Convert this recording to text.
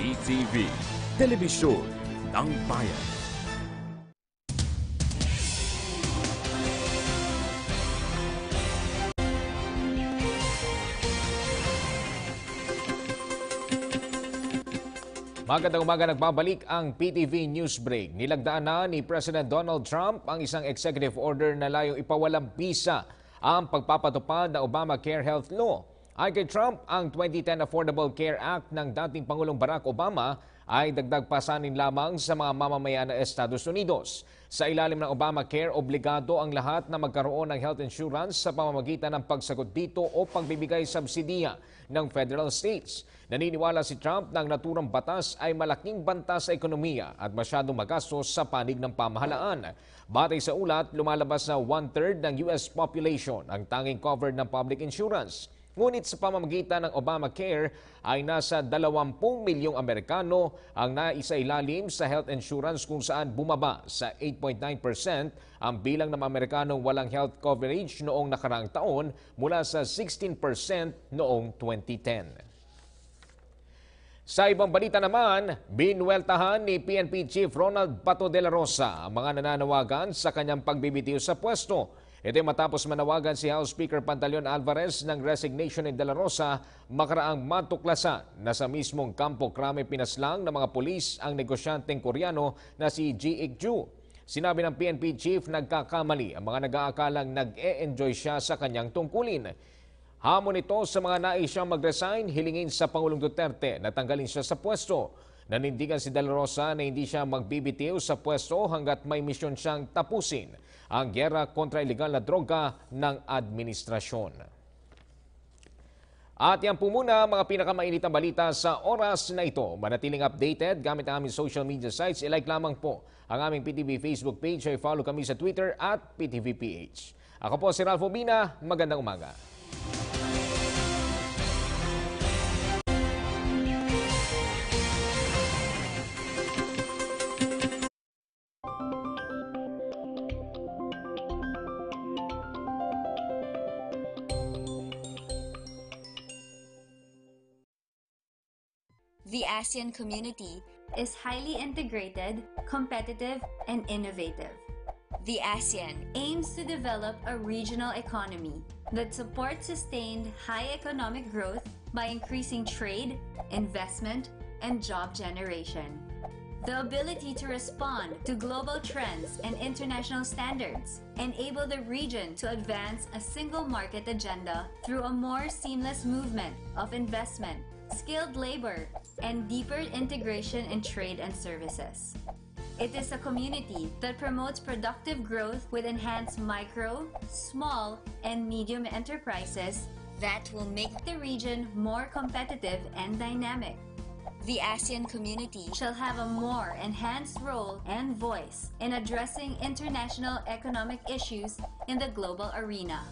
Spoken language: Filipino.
PTV, Telebisyon ng Bayan. Magandang umaga, nagbabalik ang PTV News Break. Nilagdaan na ni President Donald Trump ang isang executive order na layong ipawalang bisa ang pagpapatupad ng Obamacare Health Law. Ayon kay Trump, ang 2010 Affordable Care Act ng dating Pangulong Barack Obama ay dagdag pasanin lamang sa mga mamamayan ng Estados Unidos. Sa ilalim ng Obamacare, obligado ang lahat na magkaroon ng health insurance sa pamamagitan ng pagsagot dito o pagbibigay subsidiya ng federal states. Naniniwala si Trump na ang naturang batas ay malaking banta sa ekonomiya at masyadong magastos sa panig ng pamahalaan. Batay sa ulat, lumalabas na 1/3 ng US population ang tanging covered ng public insurance. Ngunit sa pamamagitan ng Obamacare ay nasa 20 milyong Amerikano ang naisailalim sa health insurance kung saan bumaba sa 8.9% ang bilang ng Amerikanong walang health coverage noong nakaraang taon mula sa 16% noong 2010. Sa ibang balita naman, binuweltahan ni PNP Chief Ronald Bato de la Rosa ang mga nananawagan sa kanyang pagbibitiw sa pwesto. Ito ay matapos manawagan si House Speaker Pantaleon Alvarez ng resignation ni de la Rosa makaraang matuklasan na sa mismong Campo Crame pinaslang ng mga pulis ang negosyanteng Koreano na si Ji Ik-ju. Sinabi ng PNP Chief nagkakamali ang mga nag-aakalang nag-e-enjoy siya sa kanyang tungkulin. Hamon ito sa mga nais siyang mag-resign, hilingin sa Pangulong Duterte na tanggalin siya sa pwesto. Nanindigan si De La Rosa na hindi siya magbibitiw sa pwesto hanggat may misyon siyang tapusin ang gyera kontra ilegal na droga ng administrasyon. At yan po muna mga pinakamainitang balita sa oras na ito. Manatiling updated gamit ang aming social media sites. I-like lamang po ang aming PTV Facebook page. Ay follow kami sa Twitter at PTVPH. Ako po si Ralph Obina. Magandang umaga. The ASEAN community is highly integrated, competitive, and innovative. The ASEAN aims to develop a regional economy that supports sustained high economic growth by increasing trade, investment, and job generation. The ability to respond to global trends and international standards enable the region to advance a single market agenda through a more seamless movement of investment, skilled labor, and deeper integration in trade and services. It is a community that promotes productive growth with enhanced micro, small, and medium enterprises that will make the region more competitive and dynamic. The ASEAN community shall have a more enhanced role and voice in addressing international economic issues in the global arena.